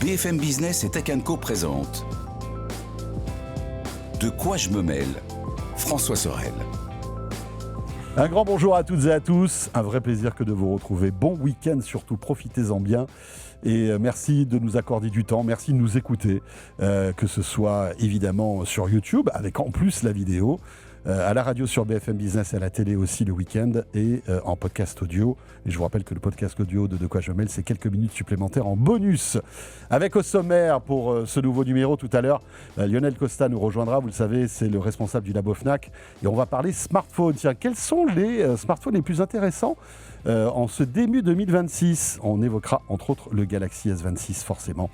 BFM Business et Tech Co présente De quoi je me mêle, François Sorel. Un grand bonjour à toutes et à tous, un vrai plaisir que de vous retrouver. Bon week-end, surtout profitez-en bien. Et merci de nous accorder du temps, merci de nous écouter, que ce soit évidemment sur YouTube, avec en plus la vidéo, à la radio sur BFM Business, à la télé aussi le week-end, et en podcast audio. Et je vous rappelle que le podcast audio de quoi je me mêle, c'est quelques minutes supplémentaires en bonus. Avec au sommaire pour ce nouveau numéro tout à l'heure, Lionel Costa nous rejoindra, vous le savez, c'est le responsable du labo Fnac. Et on va parler smartphone. Tiens, quels sont les smartphones les plus intéressants en ce début 2026? On évoquera entre autres le Galaxy S26 forcément.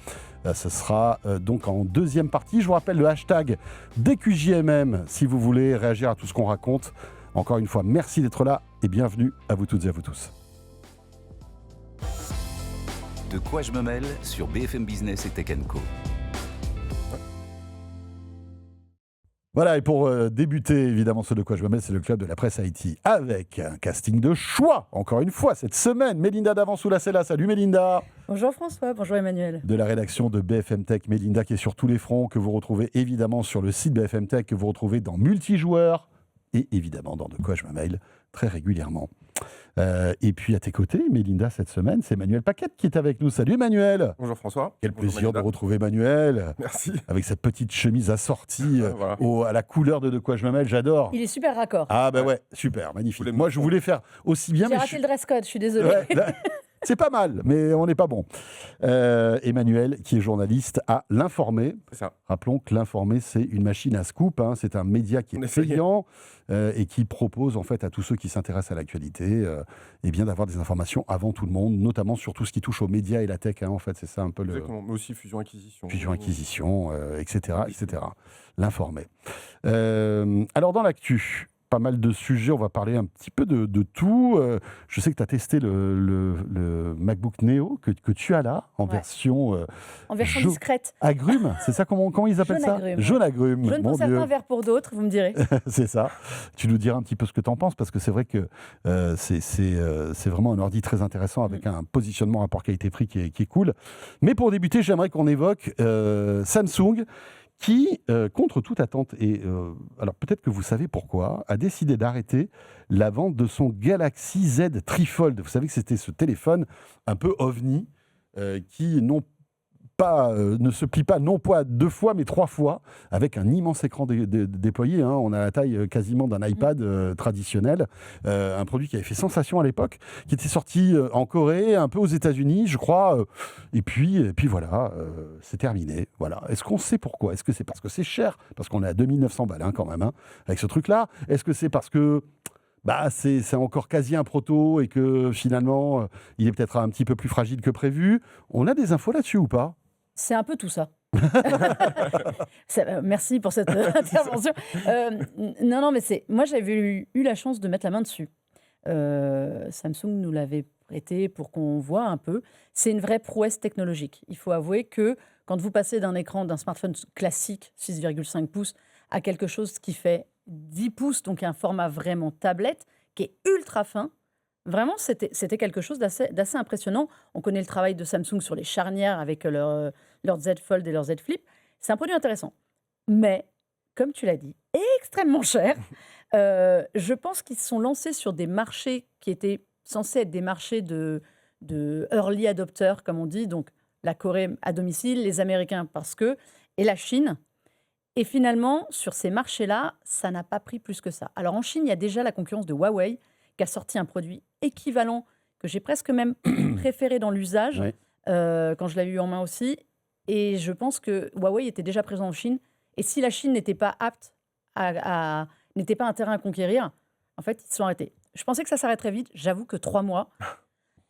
Ce sera donc en deuxième partie. Je vous rappelle le hashtag DQJMM si vous voulez réagir à tout ce qu'on raconte. Encore une fois, merci d'être là et bienvenue à vous toutes et à vous tous. De quoi je me mêle sur BFM Business et Tech Co. Voilà, et pour débuter, évidemment, ce de quoi je me mêle, c'est le club de la presse IT, avec un casting de choix, encore une fois, cette semaine. Mélinda Davançoula-Sella, salut Mélinda. Bonjour François, bonjour Emmanuel. De la rédaction de BFM Tech, Mélinda qui est sur tous les fronts, que vous retrouvez évidemment sur le site BFM Tech, que vous retrouvez dans Multijoueurs, et évidemment dans De quoi je me mêle, très régulièrement. Et puis à tes côtés, Mélinda, cette semaine, c'est Emmanuel Paquette qui est avec nous. Salut Emmanuel. Bonjour François. Quel Bonjour plaisir Mélinda. de retrouver Emmanuel. Merci. Avec cette petite chemise assortie Voilà. à la couleur de quoi je me mêle, j'adore. Il est super raccord. Ah bah ouais, super, magnifique. Voulez me Moi je voulais faire aussi bien, J'ai mais raté le dress code, je suis désolée. Ouais, là, c'est pas mal, mais on n'est pas bon. Emmanuel, qui est journaliste à L'Informé. C'est ça. Rappelons que L'Informé, c'est une machine à scoop. Hein. C'est un média qui On est essaye. payant et qui propose en fait à tous ceux qui s'intéressent à l'actualité eh bien d'avoir des informations avant tout le monde, notamment sur tout ce qui touche aux médias et la tech. Hein. En fait, c'est ça un peu le Exactement. Mais aussi fusion-acquisition. fusion-acquisition, etc., etc. L'Informé. Alors dans l'actu, pas mal de sujets, on va parler un petit peu de tout. Je sais que tu as testé le MacBook Neo que tu as là, en Ouais. version En version jaune- discrète. agrume, c'est ça comment ils appellent Jaune ça? agrume. Jaune agrume, Jaune mon pour Dieu. certains, vert pour d'autres, vous me direz. C'est ça. Tu nous diras un petit peu ce que tu en penses, parce que c'est vrai que c'est vraiment un ordi très intéressant, avec un positionnement rapport qualité-prix qui est cool. Mais pour débuter, j'aimerais qu'on évoque Samsung, qui, contre toute attente, et alors peut-être que vous savez pourquoi, a décidé d'arrêter la vente de son Galaxy Z Trifold. Vous savez que c'était ce téléphone un peu ovni, qui ne se plie pas non pas 2 fois, mais 3 fois, avec un immense écran déployé. Hein. On a la taille quasiment d'un iPad traditionnel. Un produit qui avait fait sensation à l'époque, qui était sorti en Corée, un peu aux États-Unis, je crois. Et puis voilà, c'est terminé. Voilà. Est-ce qu'on sait pourquoi? Est-ce que c'est parce que c'est cher? Parce qu'on est à 2900 balles hein, quand même, hein, avec ce truc-là. Est-ce que c'est parce que c'est encore quasi un proto et que finalement, il est peut-être un petit peu plus fragile que prévu? On a des infos là-dessus ou pas? C'est un peu tout ça. Merci pour cette intervention. Non, mais moi j'avais eu la chance de mettre la main dessus. Samsung nous l'avait prêté pour qu'on voit un peu. C'est une vraie prouesse technologique. Il faut avouer que quand vous passez d'un écran d'un smartphone classique, 6,5 pouces, à quelque chose qui fait 10 pouces, donc un format vraiment tablette, qui est ultra fin, vraiment, c'était quelque chose d'assez impressionnant. On connaît le travail de Samsung sur les charnières avec leur Z Fold et leur Z Flip. C'est un produit intéressant. Mais, comme tu l'as dit, extrêmement cher. Je pense qu'ils se sont lancés sur des marchés qui étaient censés être des marchés de early adopters, comme on dit. Donc, la Corée à domicile, les Américains parce que, et la Chine. Et finalement, sur ces marchés-là, ça n'a pas pris plus que ça. Alors, en Chine, il y a déjà la concurrence de Huawei, qui a sorti un produit équivalent, que j'ai presque même préféré dans l'usage, Ouais. quand je l'ai eu en main aussi. Et je pense que Huawei était déjà présent en Chine. Et si la Chine n'était pas apte, n'était pas un terrain à conquérir, en fait, ils se sont arrêtés. Je pensais que ça s'arrêterait vite. J'avoue que 3 mois,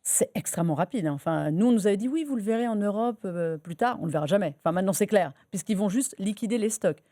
c'est extrêmement rapide. Hein. Enfin, nous, on nous avait dit, oui, vous le verrez en Europe plus tard. On ne le verra jamais. Enfin, maintenant, c'est clair, puisqu'ils vont juste liquider les stocks.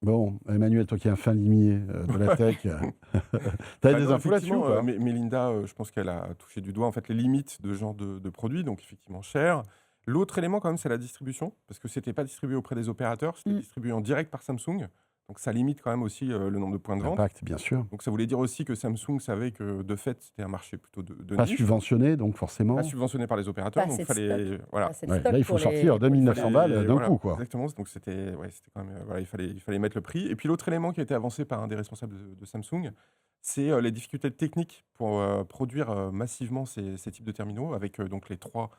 Bon, Emmanuel, toi qui es un fin limier de la tech, tu as des non, infos là-dessus ou effectivement, pas? Mélinda, je pense qu'elle a touché du doigt en fait les limites de ce genre de produit, donc effectivement cher. L'autre élément quand même, c'est la distribution, parce que c'était pas distribué auprès des opérateurs, c'était distribué en direct par Samsung. Donc ça limite quand même aussi le nombre de points de vente. Impact, bien sûr. Donc ça voulait dire aussi que Samsung savait que de fait c'était un marché plutôt de Pas niche, subventionné, donc forcément. pas subventionné par les opérateurs. Pas donc assez de fallait voilà. Pas assez de Ouais, stock là, il faut pour sortir les- 2900 balles d'un Voilà, coup, quoi. Exactement. Donc c'était quand même voilà, il fallait mettre le prix. Et puis l'autre élément qui a été avancé par un des responsables de Samsung, c'est les difficultés techniques pour produire massivement ces types de terminaux avec donc les trois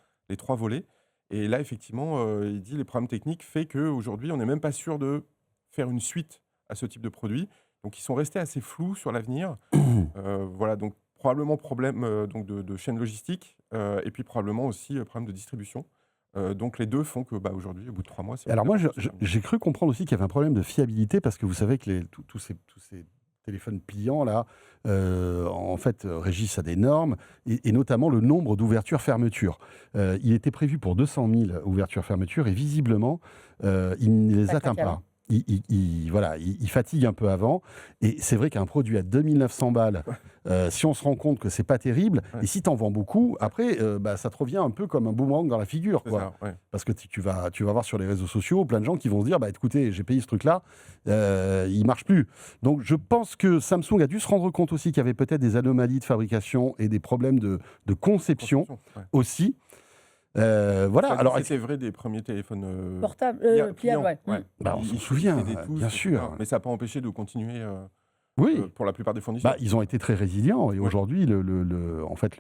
volets. Et là, effectivement, il dit les problèmes techniques fait qu'aujourd'hui, on n'est même pas sûr de faire une suite à ce type de produit. Donc, ils sont restés assez flous sur l'avenir. Voilà, donc probablement problème donc de chaîne logistique et puis probablement aussi problème de distribution. Donc, les deux font que aujourd'hui, au bout de 3 mois, c'est Alors moi, vraiment terminé. j'ai cru comprendre aussi qu'il y avait un problème de fiabilité parce que vous savez que tous ces téléphones pliants là, en fait, régissent à des normes et notamment le nombre d'ouvertures-fermetures. Il était prévu pour 200 000 ouvertures-fermetures et visiblement, il ne les Ça atteint craque pas. Il fatigue un peu avant. Et c'est vrai qu'un produit à 2900 balles, si on se rend compte que c'est pas terrible, Ouais. et si tu en vends beaucoup, après, ça te revient un peu comme un boomerang dans la figure. C'est Quoi. ça, ouais. Parce que tu vas voir sur les réseaux sociaux plein de gens qui vont se dire écoutez, j'ai payé ce truc-là, il marche plus. Donc je pense que Samsung a dû se rendre compte aussi qu'il y avait peut-être des anomalies de fabrication et des problèmes de conception Ouais. aussi. Voilà. Alors, c'était vrai des premiers téléphones Portable, pliable, ouais. ouais. on s'en Ils souvient, faisaient des touches, bien etc. sûr. Mais ça n'a pas empêché de continuer Oui. pour la plupart des fournisseurs. Ils ont été très résilients et Ouais. aujourd'hui, en fait,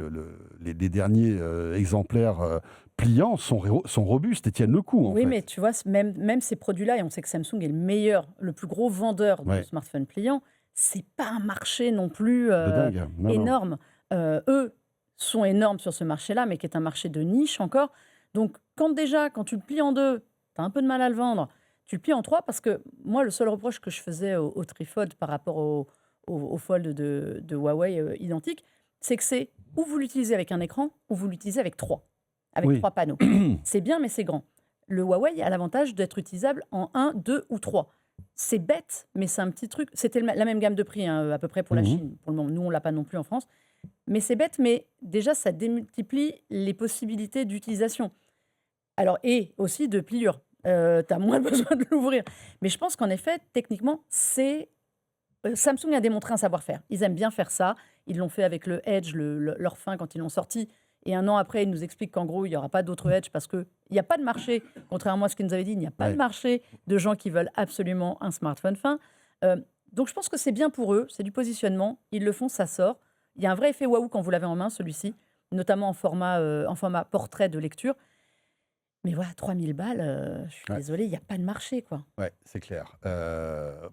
les derniers exemplaires pliants sont robustes et tiennent le coup. En Oui, fait. mais tu vois, même ces produits-là, et on sait que Samsung est le plus gros vendeur Ouais. de smartphones pliants, c'est pas un marché non plus de dingue. Non, non. énorme. Eux sont énormes sur ce marché-là, mais qui est un marché de niche encore. Donc, quand tu le plies en deux, tu as un peu de mal à le vendre, tu le plies en trois, parce que moi, le seul reproche que je faisais au Trifold par rapport au Fold de Huawei identique, c'est que c'est ou vous l'utilisez avec un écran, ou vous l'utilisez avec Oui. 3 panneaux. C'est bien, mais c'est grand. Le Huawei a l'avantage d'être utilisable en 1, 2 ou 3. C'est bête, mais c'est un petit truc. C'était la même gamme de prix, hein, à peu près pour la Mhm. Chine. Pour le moment, nous, on ne l'a pas non plus en France. Mais c'est bête, mais déjà, ça démultiplie les possibilités d'utilisation. Alors, et aussi de pliure. Tu as moins besoin de l'ouvrir. Mais je pense qu'en effet, techniquement, Samsung a démontré un savoir-faire. Ils aiment bien faire ça. Ils l'ont fait avec le Edge, leur fin, quand ils l'ont sorti. Et un an après, ils nous expliquent qu'en gros, il n'y aura pas d'autre Edge parce qu'il n'y a pas de marché. Contrairement à ce qu'ils nous avaient dit, il n'y a pas Ouais. de marché de gens qui veulent absolument un smartphone fin. Donc, je pense que c'est bien pour eux. C'est du positionnement. Ils le font, ça sort. Il y a un vrai effet waouh quand vous l'avez en main, celui-ci, notamment en format portrait de lecture. Mais voilà, 3000 balles, je suis Ouais. désolée, il n'y a pas de marché, quoi. Ouais, c'est clair.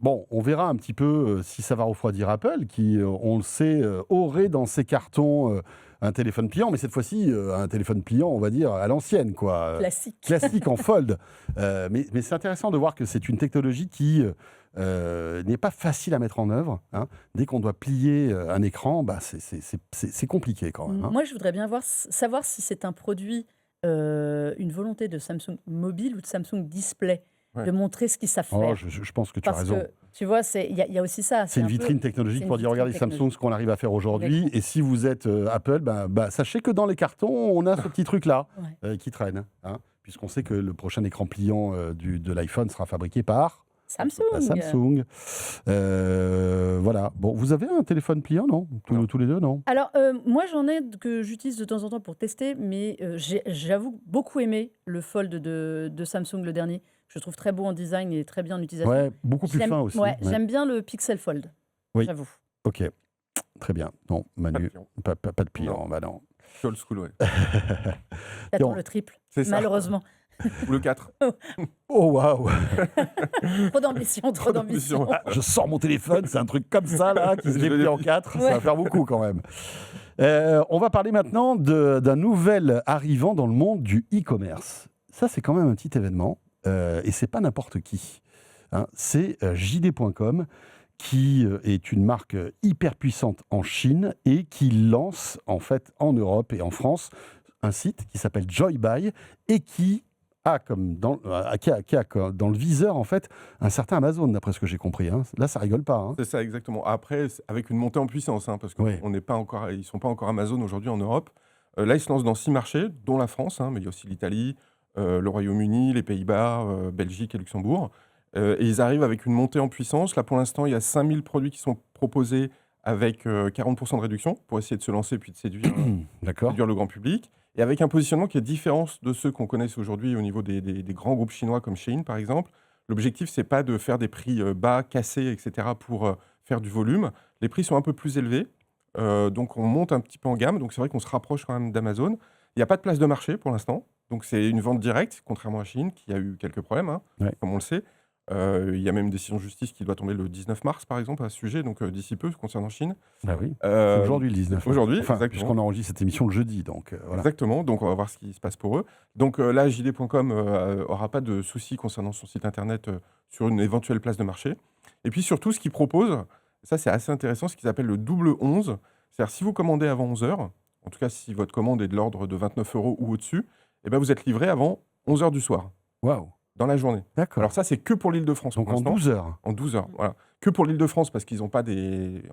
Bon, on verra un petit peu si ça va refroidir Apple, qui, on le sait, aurait dans ses cartons un téléphone pliant, mais cette fois-ci, un téléphone pliant, on va dire, à l'ancienne, quoi. Classique. Classique en fold. Mais c'est intéressant de voir que c'est une technologie qui n'est pas facile à mettre en œuvre. Hein. Dès qu'on doit plier un écran, c'est compliqué quand même. Hein. Moi, je voudrais bien savoir si c'est un produit, une volonté de Samsung Mobile ou de Samsung Display, Ouais. de montrer ce qu'ils savent Oh, faire. je pense que tu as Parce raison. que, tu vois, il y a aussi ça. C'est une un peu- vitrine technologique c'est pour une dire regardez vitrine Samsung ce qu'on arrive à faire aujourd'hui. Exactement. Et si vous êtes Apple, sachez que dans les cartons, on a ce petit truc-là Ouais. qui traîne. Hein, puisqu'on sait que le prochain écran pliant de l'iPhone sera fabriqué par Samsung. Voilà. Bon, vous avez un téléphone pliant, non Non. Tous les deux, non Alors, moi, j'en ai que j'utilise de temps en temps pour tester, mais j'avoue beaucoup aimé le Fold de Samsung, le dernier. Je le trouve très beau en design et très bien en utilisation. Ouais, beaucoup plus J'aime- fin aussi. ouais, Ouais. j'aime bien le Pixel Fold, Oui. j'avoue. Ok, très bien. Non, Pas de Manu, pion. pas de pliant, Non. bah non. Old school, ouais. J'attends Bon. le triple, C'est ça. malheureusement. Ou le 4. Oh waouh. Trop d'ambition, trop d'ambition. Ah, je sors mon téléphone, c'est un truc comme ça là qui se Je déplie en l'ai- 4, ça Ouais. va faire beaucoup quand même. On va parler maintenant d'un nouvel arrivant dans le monde du e-commerce. Ça, c'est quand même un petit événement et c'est pas n'importe qui. Hein. C'est JD.com qui est une marque hyper puissante en Chine et qui lance en fait en Europe et en France un site qui s'appelle Joybuy et qui a dans le viseur en fait un certain Amazon d'après ce que j'ai compris. Hein. Là, ça rigole pas. Hein. C'est ça, exactement. Après, avec une montée en puissance, hein, parce qu'ils Ouais. ne sont pas encore Amazon aujourd'hui en Europe. Là, ils se lancent dans 6 marchés, dont la France, hein, mais il y a aussi l'Italie, le Royaume-Uni, les Pays-Bas, Belgique et Luxembourg. Et ils arrivent avec une montée en puissance. Là, pour l'instant, il y a 5000 produits qui sont proposés avec 40% de réduction pour essayer de se lancer puis de séduire D'accord. le grand public. Et avec un positionnement qui est différent de ceux qu'on connaisse aujourd'hui au niveau des grands groupes chinois comme Shein, par exemple. L'objectif, c'est pas de faire des prix bas, cassés, etc. pour faire du volume. Les prix sont un peu plus élevés. Donc, on monte un petit peu en gamme. Donc, c'est vrai qu'on se rapproche quand même d'Amazon. Il n'y a pas de place de marché pour l'instant. Donc, c'est une vente directe, contrairement à Shein, qui a eu quelques problèmes, Ouais. comme on le sait. Il y a même une décision de justice qui doit tomber le 19 mars, par exemple, à ce sujet, donc d'ici peu, concernant Chine. Bah oui. Euh, C'est aujourd'hui le 19. Aujourd'hui, Enfin, exactement. puisqu'on enregistre cette émission le jeudi, donc voilà. Exactement, donc on va voir ce qui se passe pour eux. Donc là, JD.com n'aura pas de soucis concernant son site internet sur une éventuelle place de marché. Et puis surtout, ce qu'ils proposent, ça c'est assez intéressant, ce qu'ils appellent le double 11. C'est-à-dire, si vous commandez avant 11h, en tout cas si votre commande est de l'ordre de 29 € ou au-dessus, eh ben, vous êtes livré avant 11h du soir, Waouh. dans la journée. D'accord. Alors ça, c'est que pour l'Île-de-France. Donc pour en l'instant. 12 heures. En 12 heures, voilà. Que pour l'Île-de-France, parce qu'ils n'ont pas des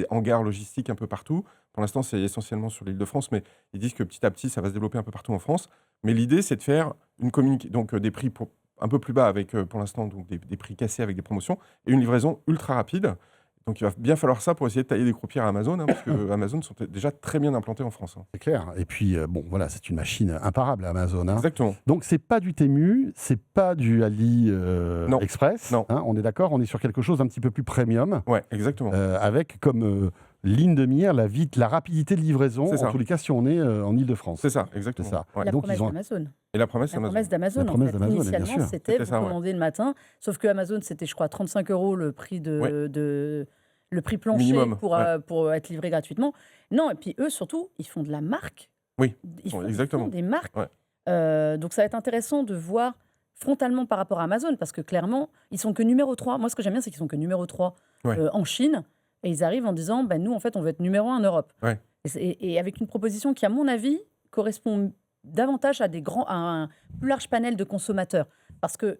hangars logistiques un peu partout. Pour l'instant, c'est essentiellement sur l'Île-de-France, mais ils disent que petit à petit, ça va se développer un peu partout en France. Mais l'idée, c'est de faire une donc des prix un peu plus bas, avec pour l'instant donc des prix cassés avec des promotions, et une livraison ultra rapide. Donc il va bien falloir ça pour essayer de tailler des croupières à Amazon, parce que Amazon sont déjà très bien implantés en France. C'est clair. Et puis, bon, voilà, c'est une machine imparable, Amazon. Hein. Exactement. Donc, c'est pas du Temu, c'est pas du Ali Non. Express. Non. Hein, on est d'accord, on est sur quelque chose d'un petit peu plus premium, Ouais, exactement. avec comme ligne de mire la rapidité de livraison, C'est ça. en tous les cas, si on est en Ile-de-France. C'est ça, exactement. C'est ça. Ouais. La donc, promesse ils ont- d'Amazon. Et la promesse, La Amazon. promesse d'Amazon, La promesse en fait. d'Amazon, bien Initialement, sûr. c'était C'était vous ça, ouais. commandez le matin, sauf que Amazon, c'était, je crois, 35 € le prix le prix plancher Minimum, pour être livré gratuitement. Non, et puis eux, surtout, ils font de la marque. Oui, Ils exactement. font des marques. Ouais. Donc, ça va être intéressant de voir frontalement par rapport à Amazon, parce que clairement, ils sont que numéro 3. Moi, ce que j'aime bien, c'est qu'ils sont que numéro 3 Ouais. en Chine, et ils arrivent en disant, ben, nous, en fait, on veut être numéro 1 en Europe. Ouais. Et avec une proposition qui, à mon avis, correspond davantage à un plus large panel de consommateurs. Parce que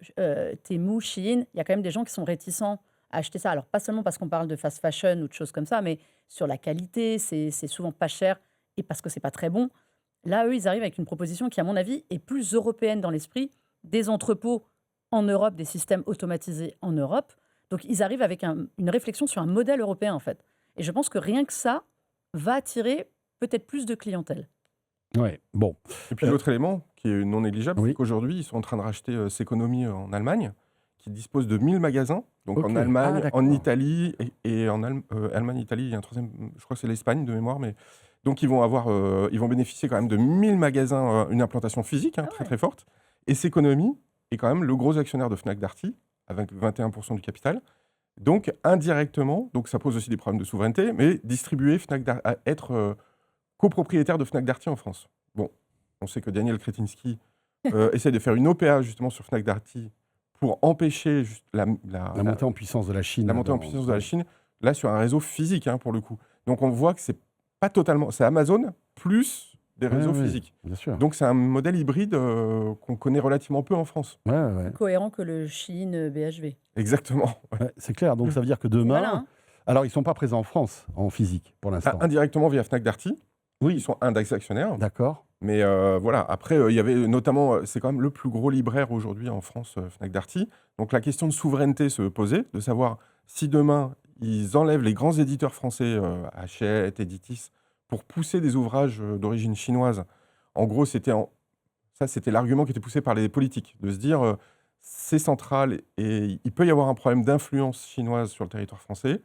Temu, Shein, il y a quand même des gens qui sont réticents à acheter ça. Alors, pas seulement parce qu'on parle de fast fashion ou de choses comme ça, mais sur la qualité, c'est souvent pas cher, et parce que c'est pas très bon. Là, eux, ils arrivent avec une proposition qui, à mon avis, est plus européenne dans l'esprit, des entrepôts en Europe, des systèmes automatisés en Europe. Donc, ils arrivent avec une réflexion sur un modèle européen, en fait. Et je pense que rien que ça va attirer peut-être plus de clientèle. Ouais, bon. Et puis l'autre élément qui est non négligeable, Oui. c'est qu'aujourd'hui, ils sont en train de racheter Seconomy en Allemagne, qui dispose de 1000 magasins, donc Ok. en Allemagne, Ah, d'accord. en Italie, et en Allemagne, Italie, il y a un troisième, je crois que c'est l'Espagne de mémoire, mais donc ils vont bénéficier quand même de 1000 magasins, une implantation physique Ah très ouais. très forte. Et Seconomy est quand même le gros actionnaire de Fnac Darty, avec 21% du capital. Donc indirectement, donc ça pose aussi des problèmes de souveraineté, mais distribuer être copropriétaire de Fnac Darty en France. Bon, on sait que Daniel Kretinsky essaie de faire une OPA justement sur Fnac Darty pour empêcher la montée en puissance de la Chine. la montée en puissance de la Chine, là sur un réseau physique pour le coup. Donc on voit que c'est pas totalement, c'est Amazon plus des réseaux oui, physiques. Bien sûr. Donc c'est un modèle hybride qu'on connaît relativement peu en France. Ouais. Cohérent que le Chine BHV. Exactement. Ouais, c'est clair. Donc ça veut dire que demain. Voilà, hein. Alors, ils ne sont pas présents en France, en physique, pour l'instant. Indirectement via Fnac Darty. Oui. Ils sont index actionnaires. D'accord. Mais voilà, après, il y avait notamment, c'est quand même le plus gros libraire aujourd'hui en France, Fnac Darty. Donc la question de souveraineté se posait, de savoir si demain, ils enlèvent les grands éditeurs français, Hachette, Editis, pour pousser des ouvrages d'origine chinoise. En gros, c'était l'argument qui était poussé par les politiques, de se dire, c'est central et il peut y avoir un problème d'influence chinoise sur le territoire français,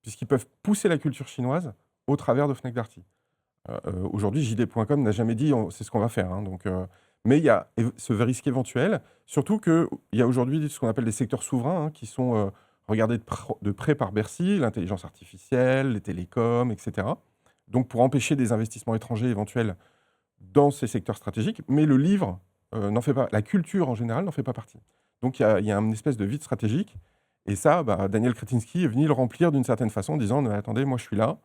puisqu'ils peuvent pousser la culture chinoise au travers de Fnac Darty. Aujourd'hui, JD.com n'a jamais dit c'est ce qu'on va faire. Mais il y a ce risque éventuel, surtout qu'il y a aujourd'hui ce qu'on appelle des secteurs souverains qui sont regardés de près par Bercy, l'intelligence artificielle, les télécoms, etc. Donc pour empêcher des investissements étrangers éventuels dans ces secteurs stratégiques, mais le livre n'en fait pas, la culture en général n'en fait pas partie. Donc il y a une espèce de vide stratégique, et ça, Daniel Kretinsky est venu le remplir d'une certaine façon, en disant attendez, moi je suis là,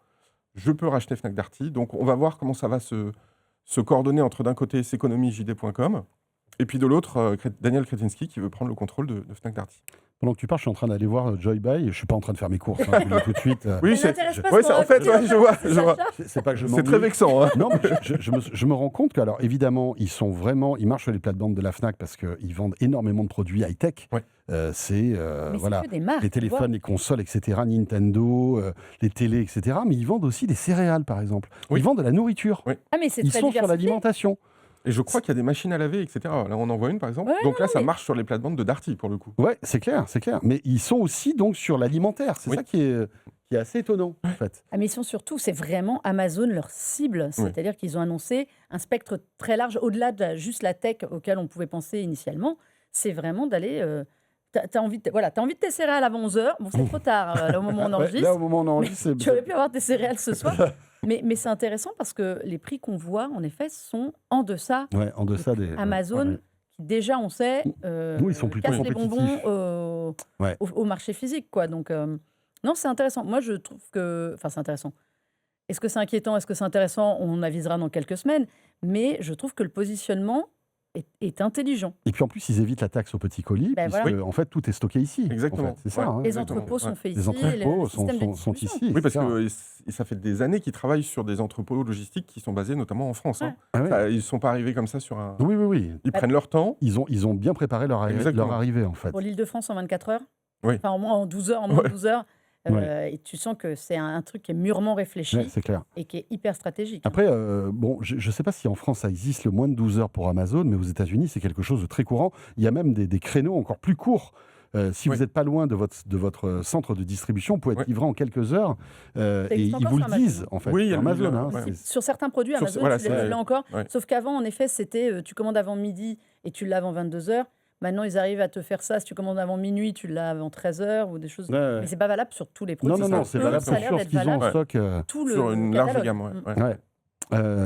je peux racheter Fnac Darty. Donc on va voir comment ça va se coordonner entre d'un côté Seconomy, JD.com, Et puis de l'autre, Daniel Kretinsky qui veut prendre le contrôle de Fnac Darty. Pendant que tu parles, je suis en train d'aller voir Joy Buy. Je ne suis pas en train de faire mes courses, hein, je vous le dis tout de suite. Oui, Ça n'intéresse pas ce ouais, qu'on en va fait, écouter ouais, dans je vois. ces achats. C'est pas que je C'est très m'ennuie. vexant. Hein. Non, mais je me rends compte que, alors évidemment, ils marchent sur les plates-bandes de la Fnac parce qu'ils vendent énormément de produits high-tech. Ouais. C'est Mais voilà, c'est que des marques. les tu vois. téléphones, les consoles, etc., Nintendo, les télés, etc. Mais ils vendent aussi des céréales, par exemple. Oui. Ils vendent de la nourriture. Oui. Ah, mais c'est Ils très sont sur diversifié. l'alimentation. Et je crois qu'il y a des machines à laver, etc. Là, on en voit une, par exemple. Ouais, Donc là, ça mais- marche sur les plates-bandes de Darty, pour le coup. Ouais, c'est clair, c'est clair. Mais ils sont aussi donc sur l'alimentaire. C'est Oui. ça qui est assez étonnant, en fait. Ah, mais ils sont surtout, c'est vraiment Amazon leur cible. C'est-à-dire qu'ils ont annoncé un spectre très large, au-delà de juste la tech auquel on pouvait penser initialement. C'est vraiment d'aller. T'as envie t'as envie de tes céréales avant 11h. Bon, c'est trop tard, là, au moment où on Ouais, enregistre. là, au moment où on enregistre, Tu aurais pu avoir tes céréales ce soir. Mais c'est intéressant parce que les prix qu'on voit, en effet, sont en deçà. ouais, en deçà des Amazon, ouais. qui déjà, on sait, Oui, ils sont plutôt casse les bonbons compétitifs. Ouais. au marché physique. Quoi. Donc, non, c'est intéressant. Moi, je trouve que... Enfin, c'est intéressant. Est-ce que c'est inquiétant? Est-ce que c'est intéressant? On avisera dans quelques semaines. Mais je trouve que le positionnement est intelligent. Et puis en plus, ils évitent la taxe au petit colis, Ben puisque voilà. en fait, tout est stocké ici. Exactement. En fait. C'est ça. Ouais. hein. Les Exactement. entrepôts sont Ouais. faits Les ici. entrepôts le système de sont distribution. ici. Oui, parce etc. que ça fait des années qu'ils travaillent sur des entrepôts logistiques qui sont basés notamment en France. Hein. Ah ouais. Ils ne sont pas arrivés comme ça sur un... Oui, oui, oui. Ils prennent leur temps. Ils ont bien préparé leur Exactement. arrivée, en fait. Pour l'Île-de-France en 24 heures. Oui. Enfin, au moins en 12 heures, en moins de Ouais. 12 heures. Ouais. Et tu sens que c'est un truc qui est mûrement réfléchi Ouais, c'est clair. et qui est hyper stratégique. Après, bon, je ne sais pas si en France ça existe le moins de 12 heures pour Amazon, mais aux États-Unis, c'est quelque chose de très courant. Il y a même des créneaux encore plus courts. Si Oui. vous n'êtes pas loin de votre centre de distribution, vous pouvez être Ouais. livré en quelques heures. Et existe ils encore vous le sur Amazon. disent, en fait. Oui, il y a sur le Amazon. livreur, hein, ouais. c'est- Sur certains produits, Sur- Amazon, voilà, tu les c'est- as encore. ouais. Sauf qu'avant, en effet, c'était tu commandes avant midi et tu l'as avant 22 heures. Maintenant, ils arrivent à te faire ça. Si tu commandes avant minuit, tu l'as avant 13 heures ou des choses. Ouais, ouais. Mais c'est pas valable sur tous les produits. Non, non, non, c'est Eux, valable ça a que l'air sur ce d'être qu'ils ont en valable stock. tout le Sur une large catalogue. gamme. Ouais. Mm. Ouais. Ouais.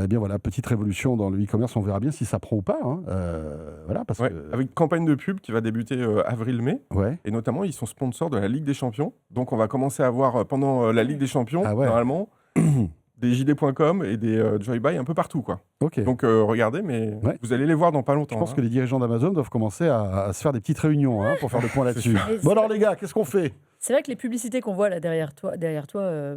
Eh bien voilà, petite révolution dans le e-commerce, on verra bien si ça prend ou pas. Hein. Voilà, parce Ouais. que. Avec une campagne de pub qui va débuter avril-mai. Ouais. Et notamment, ils sont sponsors de la Ligue des Champions. Donc, on va commencer à voir pendant la Ligue des Champions, Ah ouais. normalement, des JD.com et des Joy Buy un peu partout. Quoi. Ok. Donc, regardez, mais Ouais. vous allez les voir dans pas Je longtemps. pense hein. que les dirigeants d'Amazon doivent commencer à se faire des petites réunions hein, pour faire le point là-dessus. sûr. Et Bon alors les gars, qu'est-ce qu'on fait? C'est vrai que les publicités qu'on voit là derrière toi,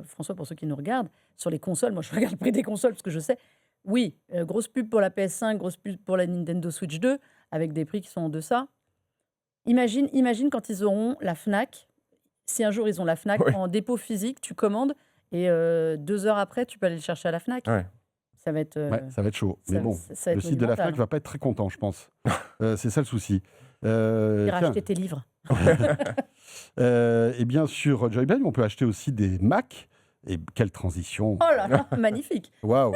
François, pour ceux qui nous regardent, sur les consoles, moi je regarde le prix des consoles parce que je sais, oui, grosse pub pour la PS5, grosse pub pour la Nintendo Switch 2, avec des prix qui sont en deçà. Imagine quand ils auront la Fnac, si un jour ils ont la Fnac Ouais. en dépôt physique, tu commandes et 2 heures après, tu peux aller le chercher à la Fnac. Ouais. Ça va être... Ouais, ça va être chaud. Mais bon, ça va le être site de la monumental. FNAC va pas être très content, je pense. C'est ça le souci. Tu iras Tiens, acheter tes livres. et bien sur Joy Buy, on peut acheter aussi des Mac. Et quelle transition! Oh là là, magnifique. Waouh!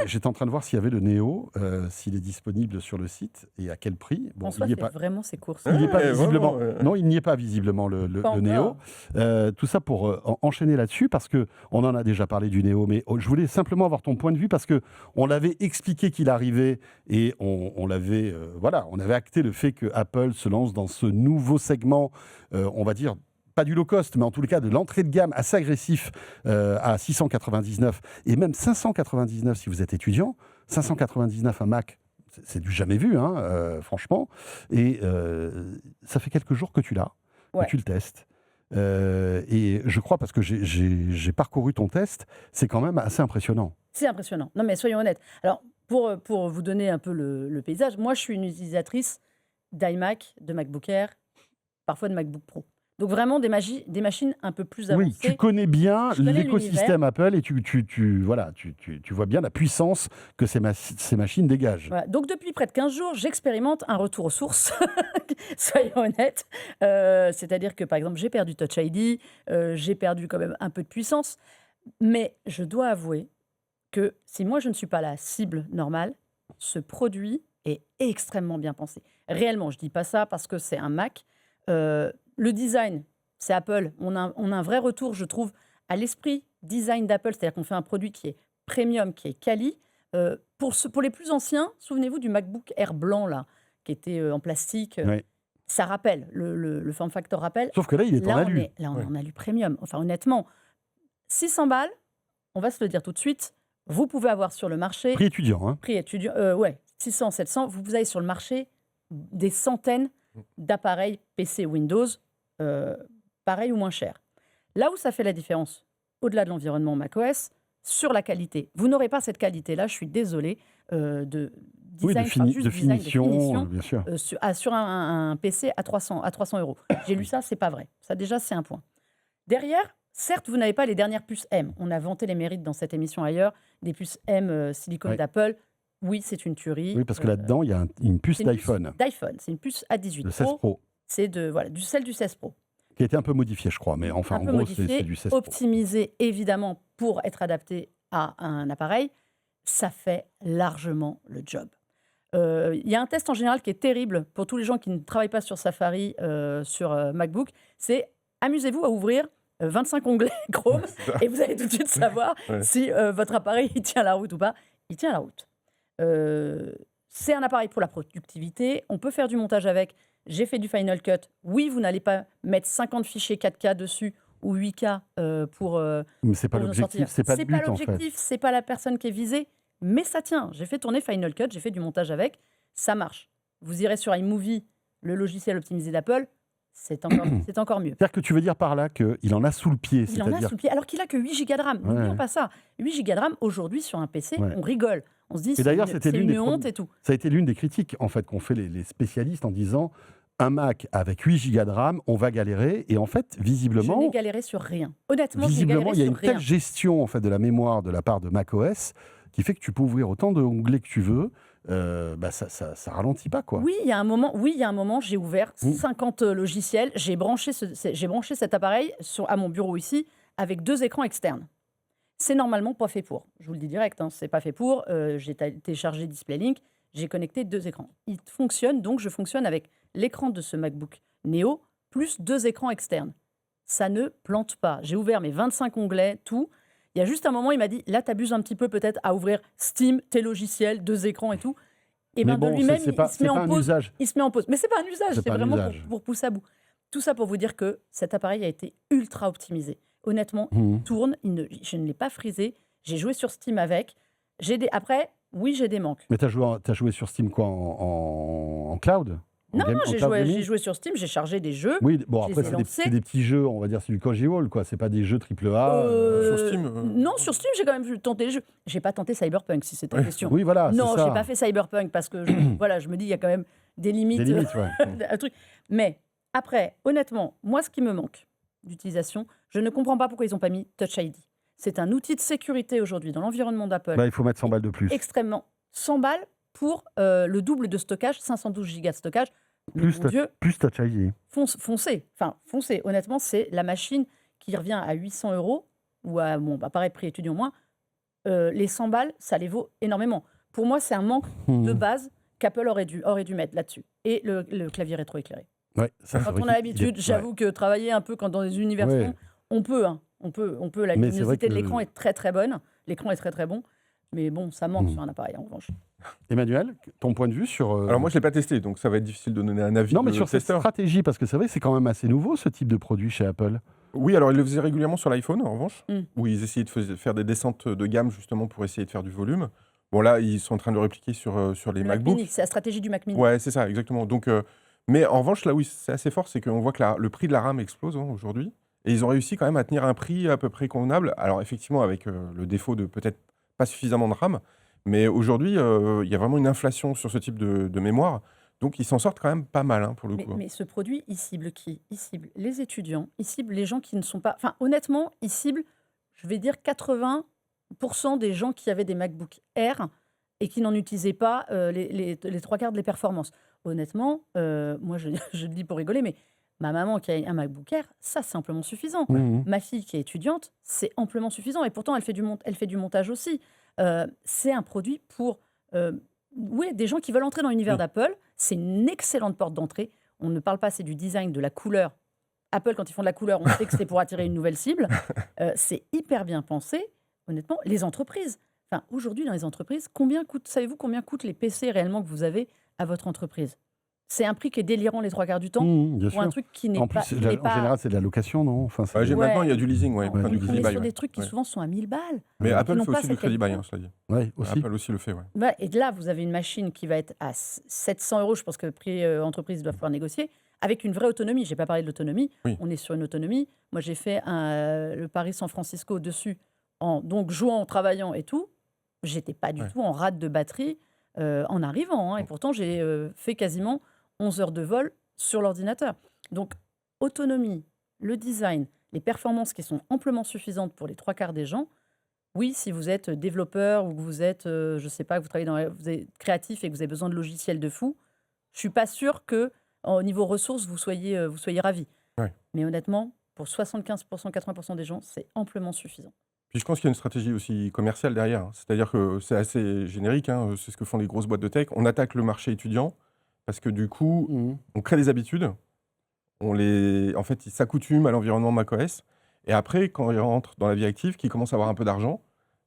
J'étais en train de voir s'il y avait le Neo, s'il est disponible sur le site et à quel prix. Bon, François il n'y est fait pas. vraiment ses courses. Il n'y est pas Ouais, visiblement. vraiment, ouais. Non, il n'y est pas visiblement le Pas Neo. encore. Tout ça pour enchaîner là-dessus parce que on en a déjà parlé du Neo, mais je voulais simplement avoir ton point de vue parce que on l'avait expliqué qu'il arrivait et on l'avait voilà, on avait acté le fait que Apple se lance dans ce nouveau segment, on va dire. Pas du low cost, mais en tous les cas de l'entrée de gamme assez agressif à 699 et même 599 si vous êtes étudiant. 599 un Mac, c'est du jamais vu, hein, franchement. Et ça fait quelques jours que tu l'as, Ouais. que tu le testes. Et je crois, parce que j'ai parcouru ton test, c'est quand même assez impressionnant. C'est impressionnant. Non, mais soyons honnêtes. Alors, pour vous donner un peu le paysage, moi, je suis une utilisatrice d'iMac, de MacBook Air, parfois de MacBook Pro. Donc, vraiment des machines un peu plus avancées. Oui, tu connais bien Je connais l'écosystème Apple et tu vois bien la puissance que ces machines dégagent. Voilà. Donc, depuis près de 15 jours, j'expérimente un retour aux sources. Soyons honnêtes. C'est-à-dire que, par exemple, j'ai perdu Touch ID, j'ai perdu quand même un peu de puissance. Mais je dois avouer que si moi, je ne suis pas la cible normale, ce produit est extrêmement bien pensé. Réellement, je ne dis pas ça parce que c'est un Mac. Le design, c'est Apple. On a un vrai retour, je trouve, à l'esprit design d'Apple. C'est-à-dire qu'on fait un produit qui est premium, qui est quali. Pour les plus anciens, souvenez-vous du MacBook Air blanc, là, qui était en plastique. Ouais. Ça rappelle, le form factor rappelle. Sauf que là, il est en alu. Là, on est Ouais. en alu premium. Enfin, honnêtement, 600 balles, on va se le dire tout de suite, vous pouvez avoir sur le marché, Prix étudiant, hein. prix étudiant, ouais, 600, 700, vous allez sur le marché des centaines d'appareils PC Windows, pareil ou moins cher. Là où ça fait la différence, au-delà de l'environnement macOS, sur la qualité. Vous n'aurez pas cette qualité-là, je suis désolée, de design, de finition, bien sûr. sur un PC à 300 €. J'ai lu ça, c'est pas vrai. Ça déjà, c'est un point. Derrière, certes, vous n'avez pas les dernières puces M. On a vanté les mérites dans cette émission ailleurs, des puces M silicone d'Apple. Oui, c'est une tuerie. Oui, parce que là-dedans, il y a une puce c'est une d'iPhone. C'est une puce A18 Le 16 Pro. C'est celle du 16 Pro. Qui a été un peu modifiée, je crois. Mais enfin, en gros, c'est du 16 Pro. Optimisé, évidemment, pour être adapté à un appareil. Ça fait largement le job. Il y a un test en général qui est terrible pour tous les gens qui ne travaillent pas sur Safari, sur MacBook. C'est amusez-vous à ouvrir 25 onglets Chrome et vous allez tout de suite savoir si votre appareil il tient la route ou pas. Il tient la route. C'est un appareil pour la productivité. On peut faire du montage avec. J'ai fait du Final Cut. Oui, vous n'allez pas mettre 50 fichiers 4K dessus ou 8K pour. Mais c'est pas l'objectif, c'est pas le but en fait. C'est pas la personne qui est visée, mais ça tient. J'ai fait tourner Final Cut, j'ai fait du montage avec, ça marche. Vous irez sur iMovie, le logiciel optimisé d'Apple, c'est encore mieux. C'est-à-dire que tu veux dire par là qu'il en a sous le pied. Il en a sous le pied, alors qu'il a que 8 Go de RAM. N'oublions pas ça. 8 Go de RAM, aujourd'hui, sur un PC, on rigole. On se dit, c'est une honte et tout. Ça a été l'une des critiques en fait, qu'ont fait les spécialistes en disant un Mac avec 8 Go de RAM, on va galérer. Et en fait, visiblement... Je n'ai galéré sur rien. Honnêtement, visiblement, il y a une telle gestion en fait, de la mémoire de la part de macOS qui fait que tu peux ouvrir autant d'onglets que tu veux. Ça ralentit pas, quoi. Oui, il y a un moment, j'ai ouvert 50 logiciels, j'ai branché cet appareil à mon bureau ici avec 2 écrans externes. C'est normalement pas fait pour. Je vous le dis direct, c'est pas fait pour. J'ai téléchargé DisplayLink, j'ai connecté 2 écrans. Il fonctionne, donc je fonctionne avec l'écran de ce MacBook Neo plus 2 écrans externes. Ça ne plante pas. J'ai ouvert mes 25 onglets, tout. Il y a juste un moment, il m'a dit, là, t'abuses un petit peu peut-être à ouvrir Steam, tes logiciels, 2 écrans et tout. Et bien de lui-même, il se met en pause. Il se met en pause. Mais c'est pas un usage, c'est vraiment pour pousser à bout. Tout ça pour vous dire que cet appareil a été ultra optimisé. Honnêtement, il tourne, je ne l'ai pas frisé. J'ai joué sur Steam avec. Après, oui, j'ai des manques. Mais t'as joué sur Steam quoi, en cloud? Non, j'ai joué sur Steam, j'ai chargé des jeux. Oui, bon, après, c'est des petits jeux, on va dire, c'est du casual, quoi. C'est pas des jeux AAA. Sur Steam Non, sur Steam, j'ai quand même tenté les jeux. J'ai pas tenté Cyberpunk, si c'était une question. Oui, voilà. Non, j'ai pas fait Cyberpunk parce que je me dis, il y a quand même des limites. Des limites, ouais. Un truc. Mais après, honnêtement, moi, ce qui me manque d'utilisation, je ne comprends pas pourquoi ils n'ont pas mis Touch ID. C'est un outil de sécurité aujourd'hui dans l'environnement d'Apple. Il faut mettre 100 balles de plus. Extrêmement. 100 balles pour le double de stockage, 512 Go de stockage. Plus Touch ID. Foncez. Honnêtement, c'est la machine qui revient à 800 € ou à, pareil, prix étudiant moins. Les 100 balles, ça les vaut énormément. Pour moi, c'est un manque de base qu'Apple aurait dû mettre là-dessus. Et le clavier rétroéclairé. Ouais, quand on a l'habitude, j'avoue que travailler un peu dans des univers, on peut. La luminosité de l'écran est très très bonne. L'écran est très très bon. Mais bon, ça manque sur un appareil en revanche. Emmanuel, ton point de vue sur... Alors moi, je ne l'ai pas testé, donc ça va être difficile de donner un avis. Non, mais sur cette stratégie, parce que c'est vrai que c'est quand même assez nouveau, ce type de produit chez Apple. Oui, alors ils le faisaient régulièrement sur l'iPhone, en revanche, où ils essayaient de faire des descentes de gamme, justement, pour essayer de faire du volume. Bon, là, ils sont en train de le répliquer sur les MacBooks. C'est la stratégie du Mac Mini. Ouais, c'est ça, exactement. Donc, mais en revanche, là où c'est assez fort, c'est qu'on voit que le prix de la RAM explose aujourd'hui. Et ils ont réussi quand même à tenir un prix à peu près convenable. Alors, effectivement, avec le défaut de peut-être pas suffisamment de RAM. Mais aujourd'hui, il y a vraiment une inflation sur ce type de mémoire. Donc, ils s'en sortent quand même pas mal, pour le coup. Mais ce produit, il cible qui? Il cible les étudiants, il cible les gens qui ne sont pas... Enfin, honnêtement, il cible, je vais dire, 80% des gens qui avaient des MacBook Air et qui n'en utilisaient pas les 3/4 des performances. Honnêtement, moi, je le dis pour rigoler, mais ma maman qui a un MacBook Air, ça, c'est amplement suffisant. Ma fille qui est étudiante, c'est amplement suffisant. Et pourtant, elle fait du montage aussi. C'est un produit pour des gens qui veulent entrer dans l'univers d'Apple. C'est une excellente porte d'entrée. On ne parle pas assez du design, de la couleur. Apple, quand ils font de la couleur, on sait que c'est pour attirer une nouvelle cible. C'est hyper bien pensé. Honnêtement, les entreprises. Enfin, aujourd'hui, dans les entreprises, savez-vous combien coûtent les PC réellement que vous avez à votre entreprise? c'est un prix qui est délirant les 3 quarts du temps Bien pour un sûr. truc qui n'est En pas. plus, qui n'est en pas- général, c'est de la location, non? Enfin, c'est- Ouais, Ouais. maintenant, il y a du leasing, on du est crédit buy. sur des trucs qui Ouais. souvent sont à 1000 balles. Mais qui Apple n'ont fait pas aussi du cette crédit buy, qualité. cela dit. Ouais, aussi. Apple aussi le fait, ouais. Ouais, et là, vous avez une machine qui va être à 700 €, je pense que le prix entreprise doit pouvoir négocier, avec une vraie autonomie. Je n'ai pas parlé de l'autonomie, Oui. on est sur une autonomie. Moi, j'ai fait le Paris-San Francisco dessus, donc jouant, en travaillant et tout. J'étais pas du Ouais. tout en rate de batterie en arrivant, hein, et pourtant, j'ai fait quasiment 11 heures de vol sur l'ordinateur. Donc, autonomie, le design, les performances qui sont amplement suffisantes pour les 3 quarts des gens. Oui, si vous êtes développeur ou que vous êtes, je sais pas, que vous travaillez vous êtes créatif et que vous avez besoin de logiciels de fou, je suis pas sûre que au niveau ressources, vous soyez ravis. Ouais. Mais honnêtement, pour 75%, 80% des gens, c'est amplement suffisant. Puis je pense qu'il y a une stratégie aussi commerciale derrière, hein. C'est-à-dire que c'est assez générique, hein, c'est ce que font les grosses boîtes de tech. On attaque le marché étudiant parce que du coup, Mhm. on crée des habitudes. En fait, ils s'accoutument à l'environnement macOS. Et après, quand ils rentrent dans la vie active, qu'ils commencent à avoir un peu d'argent,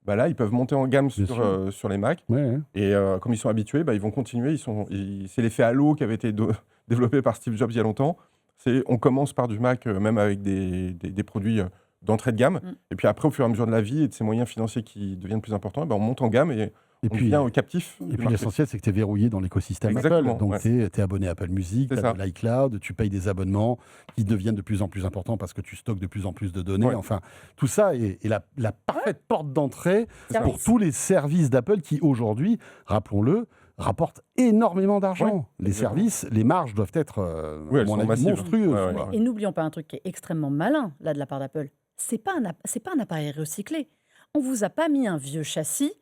bah là, ils peuvent monter en gamme Bien sûr. sur les Mac. Ouais, ouais. Et comme ils sont habitués, bah, ils vont continuer. C'est l'effet Halo qui avait été développé par Steve Jobs il y a longtemps. On commence par du Mac, même avec des produits d'entrée de gamme. Et puis après, au fur et à mesure de la vie et de ces moyens financiers qui deviennent plus importants, eh ben, on monte en gamme et Et on puis, devient captif. et du puis marché. l'essentiel, c'est que tu es verrouillé dans l'écosystème Exactement, Apple. Donc, ouais. tu es abonné à Apple Music, C'est tu ça. as de l'iCloud, tu payes des abonnements qui deviennent de plus en plus importants parce que tu stockes de plus en plus de données. Ouais. Enfin, tout ça est la parfaite porte d'entrée C'est pour ça. tous les services d'Apple qui, aujourd'hui, rappelons-le, rapportent énormément d'argent. Ouais, Les exactement. services, les marges doivent être, Oui, à elles mon sont avis, massives. monstrueuses. Ouais, ouais, quoi. ouais. Et n'oublions pas un truc qui est extrêmement malin, là, de la part d'Apple. C'est pas un appareil recyclé. On vous a pas mis un vieux châssis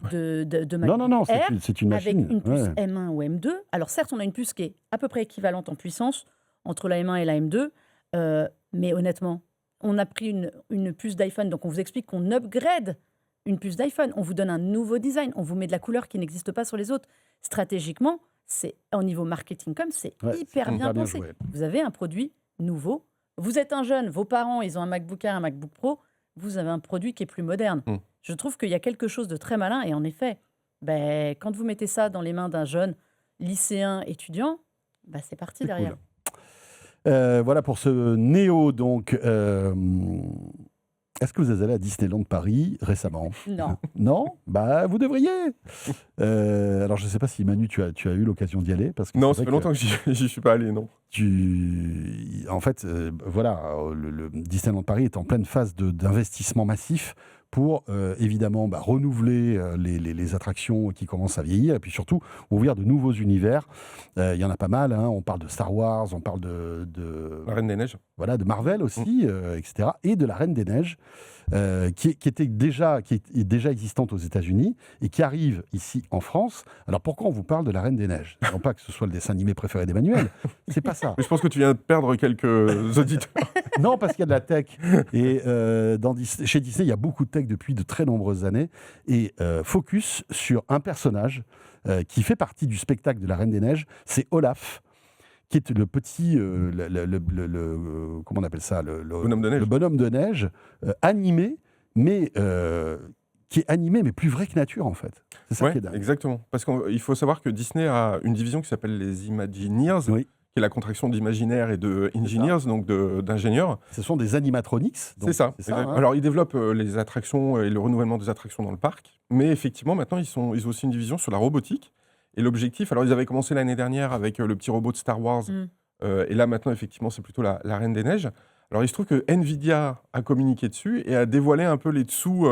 de Non, non, non, Air c'est une avec machine. une puce Ouais. M1 ou M2. Alors certes, on a une puce qui est à peu près équivalente en puissance entre la M1 et la M2, mais honnêtement, on a pris une puce d'iPhone, donc on vous explique qu'on upgrade une puce d'iPhone, on vous donne un nouveau design, on vous met de la couleur qui n'existe pas sur les autres. Stratégiquement, c'est au niveau marketing comme c'est Ouais, hyper c'est bien hyper bien pensé. joué. Vous avez un produit nouveau. Vous êtes un jeune, vos parents, ils ont un MacBook Air, un MacBook Pro, vous avez un produit qui est plus moderne. Je trouve qu'il y a quelque chose de très malin et en effet, quand vous mettez ça dans les mains d'un jeune lycéen étudiant, c'est parti C'est derrière. cool. Voilà pour ce Néo. Donc, est-ce que vous êtes allé à Disneyland Paris récemment? Non. Non? Bah, vous devriez. Alors, je ne sais pas si Manu, tu as eu l'occasion d'y aller parce que Non, c'est ça fait vrai longtemps que j'y suis pas allé, non. En fait, voilà, le Disneyland Paris est en pleine phase d'investissement massif pour évidemment renouveler les attractions qui commencent à vieillir et puis surtout ouvrir de nouveaux univers. Il y en a pas mal, hein. On parle de Star Wars, on parle de La Reine des Neiges. voilà, de Marvel aussi, etc. Et de la Reine des Neiges, qui est déjà existante aux États-Unis et qui arrive ici en France. Alors pourquoi on vous parle de la Reine des Neiges? Non pas que ce soit le dessin animé préféré d'Emmanuel, c'est pas ça. Mais je pense que tu viens de perdre quelques auditeurs. Non, parce qu'il y a de la tech. Et chez Disney, il y a beaucoup de tech depuis de très nombreuses années. Et focus sur un personnage qui fait partie du spectacle de la Reine des Neiges, c'est Olaf, qui est le petit, comment on appelle ça, Bonhomme de neige. le bonhomme de neige animé, mais qui est animé, mais plus vrai que nature en fait. C'est ça Ouais, qui est dingue. exactement. Parce qu'il faut savoir que Disney a une division qui s'appelle les Imagineers, Oui. qui est la contraction d'imaginaire et de engineers, donc d'ingénieurs. Ce sont des animatronics. donc C'est ça. exact. Hein. Alors, ils développent les attractions et le renouvellement des attractions dans le parc. Mais effectivement, maintenant, ils ont aussi une division sur la robotique. Et l'objectif, alors ils avaient commencé l'année dernière avec le petit robot de Star Wars. Et là, maintenant, effectivement, c'est plutôt la Reine des Neiges. Alors, il se trouve que Nvidia a communiqué dessus et a dévoilé un peu les dessous